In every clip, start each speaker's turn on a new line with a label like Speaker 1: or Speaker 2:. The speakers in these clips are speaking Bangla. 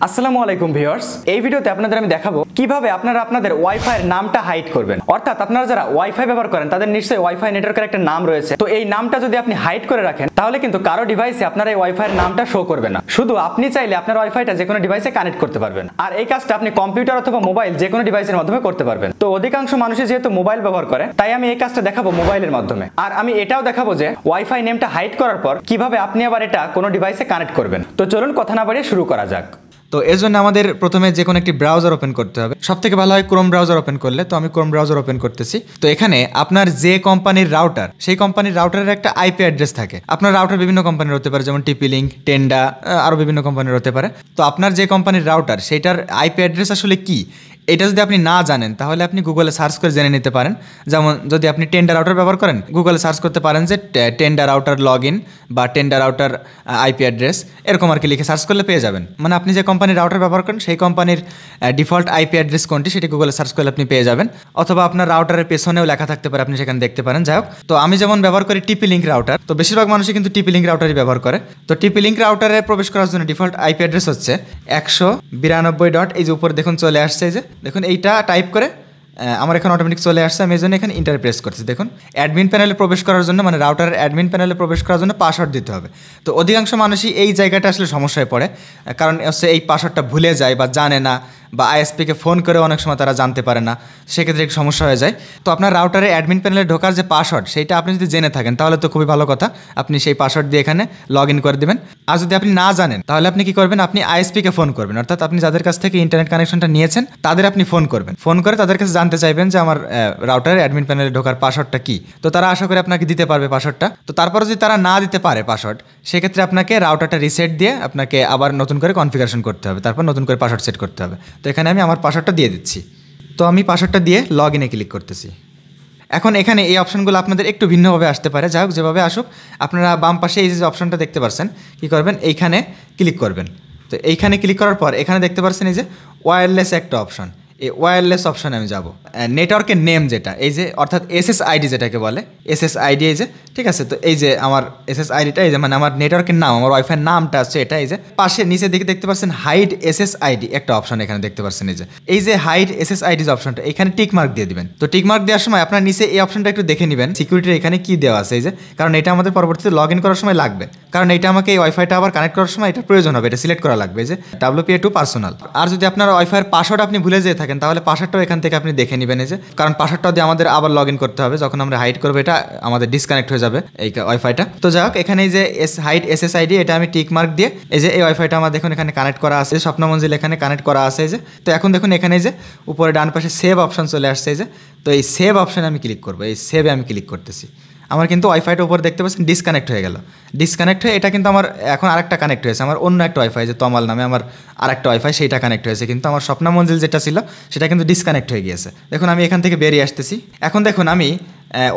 Speaker 1: আসসালামু আলাইকুম ভিউয়ার্স, এই ভিডিওতে আপনাদের আমি দেখাবো কিভাবে আপনারা আপনাদের ওয়াইফাই এর নামটা হাইড করবেন। অর্থাৎ আপনারা যারা ওয়াইফাই ব্যবহার করেন তাদের নিশ্চয়ই ওয়াইফাই নেটওয়ার্কের একটা নাম রয়েছে। তো এই নামটা যদি আপনি হাইড করে রাখেন তাহলে কিন্তু কারো ডিভাইসে আপনার এই ওয়াইফাই এর নামটা শো করবে না। শুধু আপনি চাইলে আপনার ওয়াইফাইটা যে কোনো ডিভাইসে কানেক্ট করতে পারবেন। আর এই কাজটা আপনি কম্পিউটার অথবা মোবাইল যে কোনো ডিভাইসের মাধ্যমে করতে পারবেন। তো অধিকাংশ মানুষই যেহেতু মোবাইল ব্যবহার করে তাই আমি এই কাজটা দেখাবো মোবাইলের মাধ্যমে। আর আমি এটাও দেখাবো যে ওয়াইফাই নেমটা হাইড করার পর কিভাবে আপনি আবার এটা কোনো ডিভাইসে কানেক্ট করবেন। তো চলুন কথা না বাড়িয়ে শুরু করা যাক।
Speaker 2: তো এর জন্য আমাদের প্রথমে যে কোনো একটি ব্রাউজার ওপেন করতে হবে। সবথেকে ভালো হয় ক্রোম ব্রাউজার ওপেন করলে। তো আমি ক্রোম ব্রাউজার ওপেন করতেছি। তো এখানে আপনার যে কোম্পানির রাউটার, সেই কোম্পানির রাউটারের একটা আইপি অ্যাড্রেস থাকে। আপনার রাউটার বিভিন্ন কোম্পানির হতে পারে, যেমন টিপি লিঙ্ক, টেন্ডা, আরও বিভিন্ন কোম্পানির হতে পারে। তো আপনার যে কোম্পানির রাউটার সেইটার আইপি অ্যাড্রেস আসলে কি, এটা যদি আপনি না জানেন তাহলে আপনি গুগলে সার্চ করে জেনে নিতে পারেন। যেমন যদি আপনি টেন্ডা রাউটার ব্যবহার করেন, গুগলে সার্চ করতে পারেন যে টেন্ডা রাউটার লগ ইন বা টেন্ডা রাউটার আইপি অ্যাড্রেস, এরকম আর কি লিখে সার্চ করলে পেয়ে যাবেন। মানে আপনি যে কোম্পানির রাউটার ব্যবহার করেন সেই কোম্পানির ডিফল্ট আইপি অ্যাড্রেস কোনটি সেটি গুগলে সার্চ করলে আপনি পেয়ে যাবেন। অথবা আপনার রাউটারের পেছনেও লেখা থাকতে পারে, আপনি সেখানে দেখতে পারেন। যাই হোক, তো আমি যেমন ব্যবহার করি টিপি লিঙ্ক রাউটার। তো বেশিরভাগ মানুষই কিন্তু টিপি লিঙ্ক রাউটারই ব্যবহার করে। তো টিপি লিঙ্ক রাউটারে প্রবেশ করার জন্য ডিফল্ট আইপি অ্যাড্রেস হচ্ছে 192 ডট, এই যে উপরে দেখুন চলে আসছে, এই যে দেখুন এইটা টাইপ করে আমার এখানে অটোমেটিক চলে আসছে। আমি এই জন্য এখানে ইন্টার প্রেস করছি। দেখুন অ্যাডমিন প্যানেলে প্রবেশ করার জন্য, মানে রাউটারের অ্যাডমিন প্যানেলে প্রবেশ করার জন্য পাসওয়ার্ড দিতে হবে। তো অধিকাংশ মানুষই এই জায়গাটা আসলে সমস্যায় পড়ে, কারণ হচ্ছে এই পাসওয়ার্ডটা ভুলে যায় বা জানে না, বা আইএসপিকে ফোন করে অনেক সময় তারা জানতে পারে না, সেক্ষেত্রে একটু সমস্যা হয়ে যায়। তো আপনার রাউটারে অ্যাডমিন প্যানেলে ঢোকার যে পাসওয়ার্ড সেইটা আপনি যদি জেনে থাকেন তাহলে তো খুবই ভালো কথা, আপনি সেই পাসওয়ার্ড দিয়ে এখানে লগ ইন করে দেবেন। আর যদি আপনি না জানেন তাহলে আপনি কি করবেন, আপনি আইএসপিকে ফোন করবেন। অর্থাৎ আপনি যাদের কাছ থেকে ইন্টারনেট কানেকশনটা নিয়েছেন তাদের আপনি ফোন করবেন। ফোন করে তাদের কাছে জানতে চাইবেন যে আমার রাউটারের অ্যাডমিন প্যানেলে ঢোকার পাসওয়ার্ডটা কি। তো তারা আশা করি আপনাকে দিতে পারবে পাসওয়ার্ডটা। তো তারপরে যদি তারা না দিতে পারে পাসওয়ার্ড, সেক্ষেত্রে আপনাকে রাউটারটা রিসেট দিয়ে আপনাকে আবার নতুন করে কনফিগারেশন করতে হবে, তারপর নতুন করে পাসওয়ার্ড সেট করতে হবে। তো এখানে আমি আমার পাসওয়ার্ডটা দিয়ে দিচ্ছি। তো আমি পাসওয়ার্ডটা দিয়ে লগ ইনে ক্লিক করতেছি। এখন এখানে এই অপশনগুলো আপনাদের একটু ভিন্নভাবে আসতে পারে। যাই হোক, যেভাবে আসুক, আপনারা বাম পাশে এই যে অপশনটা দেখতে পাচ্ছেন, কী করবেন, এইখানে ক্লিক করবেন। তো এইখানে ক্লিক করার পর এখানে দেখতে পাচ্ছেন এই যে ওয়্যারলেস একটা অপশন। এই ওয়্যারলেস অপশানে আমি যাব। নেটওয়ার্কের নেম যেটা, এই যে অর্থাৎ এসএসআইডি যেটাকে বলে, এসএসআইডি, এই যে ঠিক আছে। তো এই যে আমার এসএসআইডিটা, এই যে মানে আমার নেটওয়ার্কের নাম, আমার ওয়াইফাইয়ের নামটা আছে এটা। এই যে পাশে নিচে দিকে দেখতে পাচ্ছেন হাইড এসএসআইডি একটা অপশন এখানে দেখতে পাচ্ছেন। এই যে হাইড এসএসআইডি যে অপশনটা, এখানে টিক মার্ক দিয়ে দিবেন। তো টিক মার্ক দেওয়ার সময় আপনার নিচে এই অপশনটা একটু দেখে নেবেন সিকিউরিটির এখানে কি দেওয়া আছে, এই যে, কারণ এটা আমাদের পরবর্তীতে লগ ইন করার সময় লাগবে। কারণ এটা আমাকে এই ওয়াইফাইটা আবার কানেক্ট করার সময় এটা প্রয়োজন হবে, এটা সিলেক্ট করা লাগবে, যে WPA2 পার্সোনাল। আর যদি আপনার ওয়াইফাইয়ের পাসওয়ার্ড আপনি ভুলে যেয়ে থাকেন তাহলে পাসওয়ার্ডটাও এখান থেকে আপনি দেখে নেবেন, এই যে, কারণ পাসওয়ার্ডটা দিয়ে আমাদের আবার লগ ইন করতে হবে। যখন আমরা হাইড করবো এটা আমাদের ডিসকানেক্ট হয়ে যাবে এই ওয়াইফাইটা। তো যাই হোক, এখানে এই যে হাইড এসএসআইডি, এটা আমি টিক মার্ক দিয়ে, এই যে এই ওয়াইফাইটা আমার দেখুন এখানে কানেক্ট করা আছে, স্বপ্নমঞ্জিল এখানে কানেক্ট করা আছে, এই যে। তো এখন দেখুন এখানে এই যে উপরে ডান পাশে সেভ অপশন চলে আসছে, এই যে। তো এই সেভ অপশানে আমি ক্লিক করবো, এই সেভে আমি ক্লিক করতেছি। আমার কিন্তু ওয়াইফাইটা উপরে দেখতে পাচ্ছেন ডিসকানেক্ট হয়ে গেল। ডিসকানেক্ট হয়ে এটা কিন্তু আমার এখন আরেকটা কানেক্ট হয়েছে, আমার অন্য একটা ওয়াইফাই, যে তমাল নামে আমার আরেকটা ওয়াইফাই, সেইটা কানেক্ট হয়েছে। কিন্তু আমার স্বপ্নমঞ্জিল যেটা ছিল সেটা কিন্তু ডিসকানেক্ট হয়ে গিয়েছে। দেখুন আমি এখান থেকে বেরিয়ে আসতেছি। এখন দেখুন আমি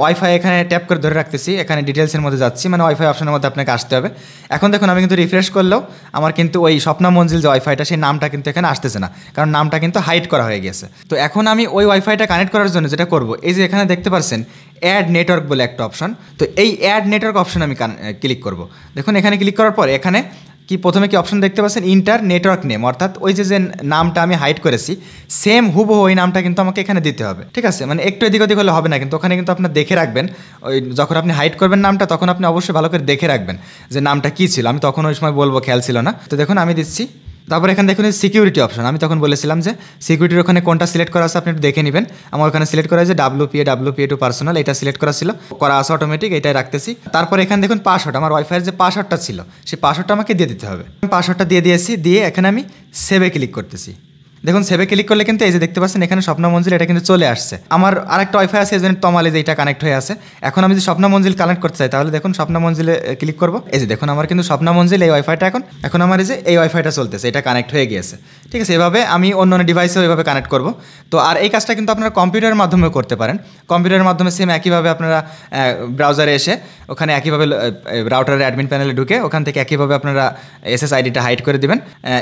Speaker 2: ওয়াইফাই এখানে ট্যাপ করে ধরে রাখতেছি, এখানে ডিটেলসের মধ্যে যাচ্ছি, মানে ওয়াইফাই অপশনের মধ্যে আপনাকে আসতে হবে। এখন দেখুন আমি কিন্তু রিফ্রেশ করলেও আমার কিন্তু ওই স্বপ্নমঞ্জিল যে ওয়াইফাইটা, সেই নামটা কিন্তু এখানে আসতেছে না, কারণ নামটা কিন্তু হাইড করা হয়ে গেছে। তো এখন আমি ওই ওয়াইফাইটা কানেক্ট করার জন্য যেটা করব, এই যে এখানে দেখতে পাচ্ছেন অ্যাড নেটওয়ার্ক বলে একটা অপশন। তো এই অ্যাড নেটওয়ার্ক অপশন আমি ক্লিক করব। দেখুন এখানে ক্লিক করার পর এখানে কি প্রথমে কি অপশন দেখতে পাচ্ছেন, ইন্টার নেটওয়ার্ক নেম, অর্থাৎ ওই যে নামটা আমি হাইড করেছি সেম হুবহু ওই নামটা কিন্তু আমাকে এখানে দিতে হবে, ঠিক আছে। মানে একটু এদিক ওদিক হলে হবে না, কিন্তু ওখানে কিন্তু আপনার দেখে রাখবেন, ওই যখন আপনি হাইড করবেন নামটা তখন আপনি অবশ্যই ভালো করে দেখে রাখবেন যে নামটা কী ছিল। আমি তখন ওই সময় বলবো, খেয়াল ছিল না। তো দেখুন আমি দিচ্ছি। তারপর এখানে দেখুন সিকিউরিটি অপশন, আমি তখন বলেছিলাম যে সিকিউরিটির ওখানে কোনটা সিলেক্ট করা আছে আপনি একটু দেখে নেবেন। আমার ওখানে সিলেক্ট করা আছে WPA2 পার্সোনাল, এটা সিলেক্ট করা ছিল, করা আছে অটোমেটিক, এটাই রাখতেছি। তারপর এখানে দেখুন পাসওয়ার্ড, আমার ওয়াইফাইয়ের যে পাসওয়ার্ডটা ছিল সেই পাসওয়ার্ডটা আমাকে দিয়ে দিতে হবে। আমি পাসওয়ার্ডটা দিয়ে দিয়েছি, দিয়ে এখানে আমি সেভে ক্লিক করতেছি। দেখুন সেভে ক্লিক করলে কিন্তু এই যে দেখতে পাচ্ছেন এখানে স্বপ্নমঞ্জিল, এটা কিন্তু চলে আসছে। আমার আরেকটা ওয়াইফাই আছে, এই জন্য তমালে যে এটা কানেক্ট হয়ে আছে। এখন আমি যদি স্বপ্নমঞ্জিল কানেক্ট করতে চাই তাহলে দেখুন স্বপ্নমঞ্জিলে ক্লিক করবো। এই যে দেখুন আমার কিন্তু স্বপ্নমঞ্জিল এই ওয়াইফাইটা এখন আমার এই যে এই ওয়াইফাইটা চলতেছে, এটা কানেক্ট হয়ে গিয়েছে, ঠিক আছে। এভাবে আমি অন্য ডিভাইসেও এভাবে কানেক্ট করব। তো আর এই কাজটা কিন্তু আপনারা কম্পিউটারের মাধ্যমেও করতে পারেন। কম্পিউটারের মাধ্যমে সেম একইভাবে আপনারা ব্রাউজারে এসে ওখানে একইভাবে রাউটারের অ্যাডমিন প্যানেলে ঢুকে ওখান থেকে একইভাবে আপনারা এসএসআইডিটা হাইড করে দিবেন।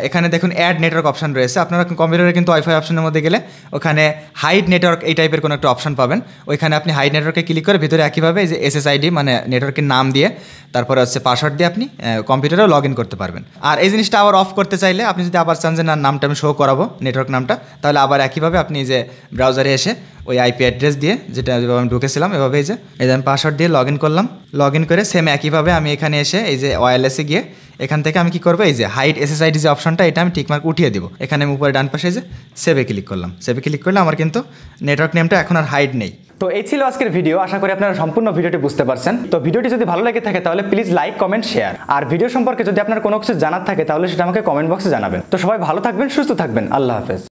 Speaker 2: এখানে দেখুন অ্যাড নেটওয়ার্ক অপশন রয়েছে, আপনারা কম্পিউটারে কিন্তু ওয়াইফাই অপশনের মধ্যে গেলে ওখানে হাইড নেটওয়ার্ক এই টাইপের কোনো একটা অপশন পাবেন। ওইখানে আপনি হাইড নেটওয়ার্কে ক্লিক করে ভিতরে একইভাবে এই যে SSID মানে নেটওয়ার্কের নাম দিয়ে তারপরে হচ্ছে পাসওয়ার্ড দিয়ে আপনি কম্পিউটারেও লগ ইন করতে পারবেন। আর এই জিনিসটা আবার অফ করতে চাইলে আপনি যদি আবার চান যে না নামটা আমি শো করাবো নেটওয়ার্ক নামটা, তাহলে আবার একইভাবে আপনি যে ব্রাউজারে এসে ওই আইপি অ্যাড্রেস দিয়ে যেটা যেভাবে আমি ঢুকেছিলাম এভাবে এই যে আমি পাসওয়ার্ড দিয়ে লগ ইন করলাম। লগ ইন করে সেম একইভাবে আমি এখানে এসে এই যে ওয়্যারলেসে গিয়ে এখান থেকে আমি কি করবো এই যে হাইড SSID যে অপশনটা এটা আমি টিকমার্ক উঠিয়ে দিব। এখানে আমি উপরে ডান পাশে যে সেভে ক্লিক করলাম। সেভে ক্লিক করলে আমার কিন্তু নেটওয়ার্ক নেমটা এখন আর হাইড নেই।
Speaker 1: তো এই ছিল আজকের ভিডিও। আশা করি আপনারা সম্পূর্ণ ভিডিওটি বুঝতে পারছেন। তো ভিডিওটি যদি ভালো লেগে থাকে তাহলে প্লিজ লাইক, কমেন্ট, শেয়ার। আর ভিডিও সম্পর্কে যদি আপনার কোনো কিছু জানার থাকে তাহলে সেটা আমাকে কমেন্ট বক্সে জানাবেন। তো সবাই ভালো থাকবেন, সুস্থ থাকবেন। আল্লাহ হাফেজ।